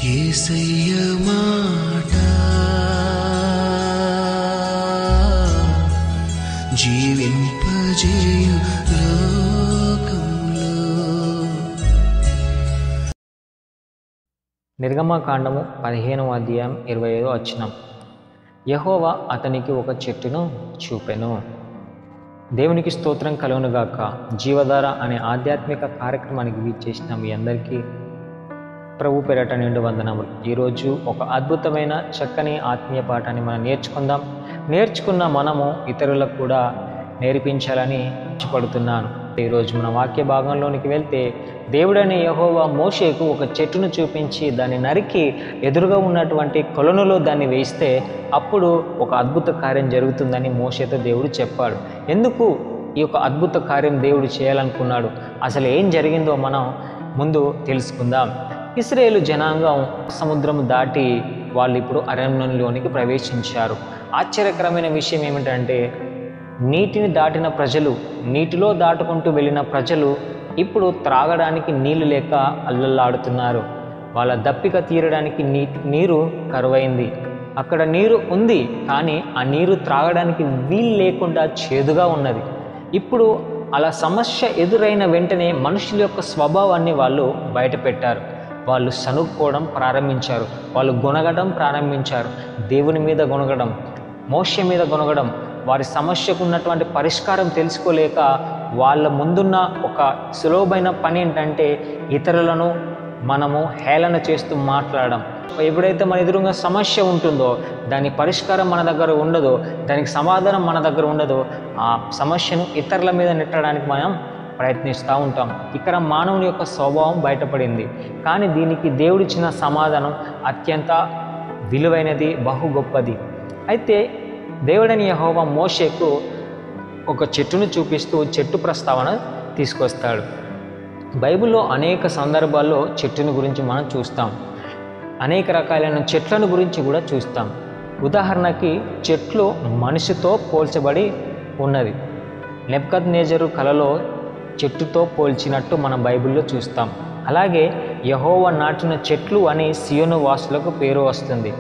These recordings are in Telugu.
యేసయ్య మాట జీవింపజేయు లోకంలో. నిర్గమకాండము 15వ అధ్యాయం 25వ వచనం. యెహోవా అతనికి ఒక చెట్టును చూపెను. దేవునికి స్తోత్రం కలుగునుగాక. జీవధార అనే ఆధ్యాత్మిక కార్యక్రమానికి వీచేసిన మీ అందరికీ ప్రభు పేరట నిండు వందనములు. ఈరోజు ఒక అద్భుతమైన చక్కని ఆత్మీయ పాఠాన్ని మనం నేర్చుకుందాం. నేర్చుకున్న మనము ఇతరులకు కూడా నేర్పించాలని ఇష్టపడుతున్నాను. ఈరోజు మన వాక్య భాగంలోనికి వెళ్తే, దేవుడైన యెహోవా మోషేకు ఒక చెట్టును చూపించి దాన్ని నరికి ఎదురుగా ఉన్నటువంటి కొలనులో దాన్ని వేస్తే అప్పుడు ఒక అద్భుత కార్యం జరుగుతుందని మోషేతో దేవుడు చెప్పాడు. ఎందుకు ఈ యొక్క అద్భుత కార్యం దేవుడు చేయాలనుకున్నాడు, అసలు ఏం జరిగిందో మనం ముందు తెలుసుకుందాం. ఇశ్రాయేలు జనాంగం సముద్రం దాటి వాళ్ళు ఇప్పుడు అరణ్యంలోనికి ప్రవేశించారు. ఆశ్చర్యకరమైన విషయం ఏమిటంటే, నీటిని దాటిన ప్రజలు, నీటిలో దాటుకుంటూ వెళ్ళిన ప్రజలు ఇప్పుడు త్రాగడానికి నీళ్లు లేక అల్లల్లాడుతున్నారు. వాళ్ళ దప్పిక తీరడానికి నీరు కరువైంది. అక్కడ నీరు ఉంది, కానీ ఆ నీరు త్రాగడానికి వీలు లేకుండా చేదుగా ఉన్నది. ఇప్పుడు అలా సమస్య ఎదురైన వెంటనే మనుషుల యొక్క స్వభావాన్ని వాళ్ళు బయట పెట్టారు. వాళ్ళు సనుక్కోవడం ప్రారంభించారు, వాళ్ళు గొనగడం ప్రారంభించారు. దేవుని మీద గొనగడం, మోషే మీద గొనగడం, వారి సమస్యకు ఉన్నటువంటి పరిష్కారం తెలుసుకోలేక వాళ్ళ ముందున్న ఒక సులభమైన పని ఏంటంటే ఇతరులను మనము హేళన చేస్తూ మాట్లాడడం. ఎప్పుడైతే మన ఎదురుగా సమస్య ఉంటుందో, దాని పరిష్కారం మన దగ్గర ఉండదో, దానికి సమాధానం మన దగ్గర ఉండదో, ఆ సమస్యను ఇతరుల మీద నెట్టడానికి మనం ప్రయత్నిస్తూ ఉంటాం. ఇక్కడ మానవుని యొక్క స్వభావం బయటపడింది. కానీ దీనికి దేవుడిచ్చిన సమాధానం అత్యంత విలువైనది, బహు గొప్పది. అయితే దేవుడైన యెహోవా మోషేకు ఒక చెట్టును చూపిస్తూ చెట్టు ప్రస్తావన తీసుకొస్తాడు. బైబిల్లో అనేక సందర్భాల్లో చెట్టుని గురించి మనం చూస్తాం. అనేక రకాలైన చెట్లను గురించి కూడా చూస్తాం. ఉదాహరణకి చెట్లు మనిషితో పోల్చబడి ఉన్నది. నెబుకద్నెజరు కలలో చెట్టుతో పోల్చినట్టు మనం బైబిల్లో చూస్తాం. అలాగే యెహోవా నాటిన చెట్లు అని సియోను వాసులకు పేరు వస్తుంది.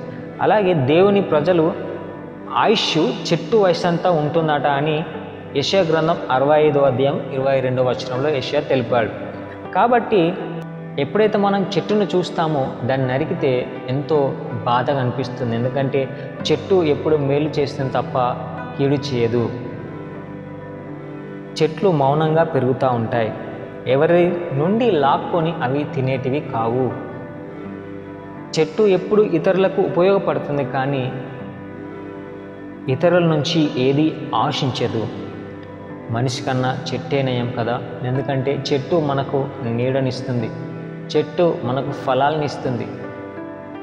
అలాగే దేవుని ప్రజలు ఆయుష్ చెట్టు వయసంతా ఉంటుందట అని యెషయా గ్రంథం 65వ అధ్యాయం 22వ వచనంలో యెషయా తెలిపాడు. కాబట్టి ఎప్పుడైతే మనం చెట్టును చూస్తామో దాన్ని నరికితే ఎంతో బాధగా అనిపిస్తుంది. ఎందుకంటే చెట్టు ఎప్పుడు మేలు చేస్తుంది తప్ప కీడు చేయదు. చెట్లు మౌనంగా పెరుగుతూ ఉంటాయి. ఎవరి నుండి లాక్కొని అవి తినేటివి కావు. చెట్టు ఎప్పుడు ఇతరులకు ఉపయోగపడుతుంది, కానీ ఇతరుల నుంచి ఏది ఆశించదు. మనిషి కన్నా చెట్టే నయం కదా. ఎందుకంటే చెట్టు మనకు నీడనిస్తుంది, చెట్టు మనకు ఫలాలను ఇస్తుంది,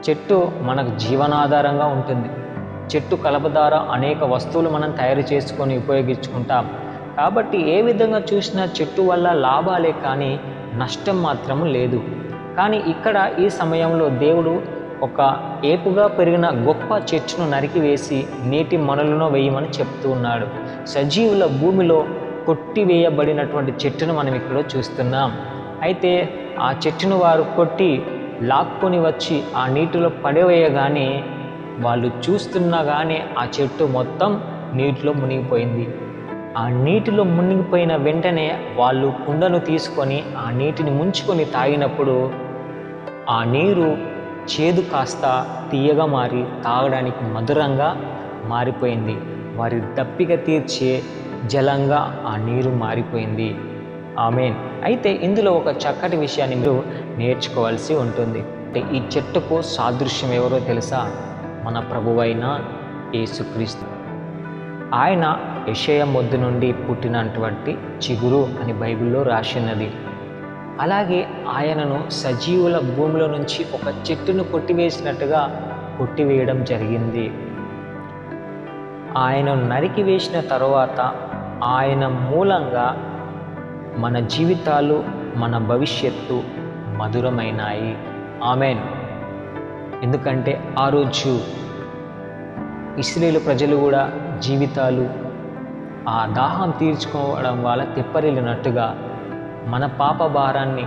చెట్టు మనకు జీవనాధారంగా ఉంటుంది. చెట్టు కలప ద్వారా అనేక వస్తువులు మనం తయారు చేసుకొని ఉపయోగించుకుంటాం. కాబట్టి ఏ విధంగా చూసినా చెట్టు వల్ల లాభాలే కానీ నష్టం మాత్రం లేదు. కానీ ఇక్కడ ఈ సమయంలో దేవుడు ఒక ఏపుగా పెరిగిన గొప్ప చెట్టును నరికివేసి నీటి మనులను వేయమని చెప్తూ ఉన్నాడు. సజీవుల భూమిలో కొట్టివేయబడినటువంటి చెట్టును మనం ఇక్కడ చూస్తున్నాం. అయితే ఆ చెట్టును వారు కొట్టి లాక్కొని వచ్చి ఆ నీటిలో పడవేయగానే వాళ్ళు చూస్తున్నా కానీ ఆ చెట్టు మొత్తం నీటిలో మునిగిపోయింది. ఆ నీటిలో మునిగిపోయిన వెంటనే వాళ్ళు కుండను తీసుకొని ఆ నీటిని ముంచుకొని తాగినప్పుడు ఆ నీరు చేదు కాస్త తీయగా మారి తాగడానికి మధురంగా మారిపోయింది. వారి దప్పిక తీర్చే జలంగా ఆ నీరు మారిపోయింది. ఆమేన్. అయితే ఇందులో ఒక చక్కటి విషయాన్ని మీరు నేర్చుకోవాల్సి ఉంటుంది. ఈ చెట్టుకు సాదృశ్యం ఎవరో తెలుసా? మన ప్రభువైన యేసుక్రీస్తు. ఆయన యెషయా మొద్దు నుండి పుట్టినటువంటి చిగురు అని బైబిల్లో రాసినది. అలాగే ఆయనను సజీవుల భూమిలో నుంచి ఒక చెట్టును కొట్టివేసినట్టుగా కొట్టివేయడం జరిగింది. ఆయనను నరికివేసిన తరువాత ఆయన మూలంగా మన జీవితాలు, మన భవిష్యత్తు మధురమైనాయి. ఆమేన్. ఎందుకంటే ఆ రోజు ఇశ్రాయేలు ప్రజలు కూడా జీవితాలు ఆ దాహం తీర్చుకోవడం వల్ల తెప్పరిల్లినట్టుగా మన పాప భారాన్ని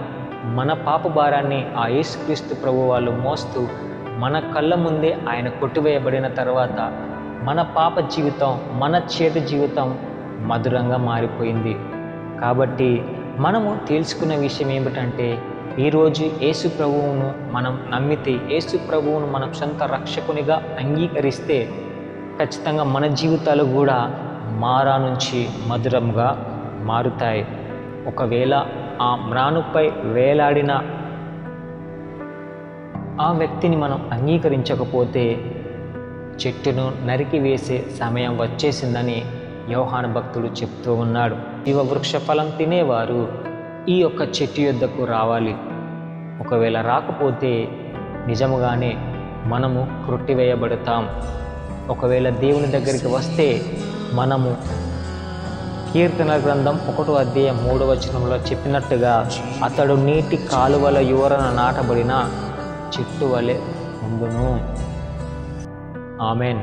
మన పాప భారాన్ని ఆ యేసుక్రీస్తు ప్రభు వాళ్ళు మోస్తూ మన కళ్ళ ముందే ఆయన కొట్టివేయబడిన తర్వాత మన పాప జీవితం, మన చేతి జీవితం మధురంగా మారిపోయింది. కాబట్టి మనము తెలుసుకున్న విషయం ఏమిటంటే, ఈరోజు యేసు ప్రభువును మనం నమ్మితే, యేసు ప్రభువును మనం సొంత రక్షకునిగా అంగీకరిస్తే ఖచ్చితంగా మన జీవితాలు కూడా మారా నుంచి మధురంగా మారుతాయి. ఒకవేళ ఆ మ్రానుపై వేలాడిన ఆ వ్యక్తిని మనం అంగీకరించకపోతే చెట్టును నరికి వేసే సమయం వచ్చేసిందని యోహాను భక్తుడు చెప్తూ ఉన్నాడు. జీవవృక్ష ఫలం తినేవారు ఈ యొక్క చెట్టు యొద్దకు రావాలి. ఒకవేళ రాకపోతే నిజముగానే మనము క్రొట్టివేయబడతాం. ఒకవేళ దేవుని దగ్గరికి వస్తే మనము కీర్తన గ్రంథం 1వ అధ్యాయం 3వ వచనంలో చెప్పినట్టుగా అతడు నీటి కాలువల యువరన నాటబడిన చెట్టు వలె ఉండును. ఆమెన్.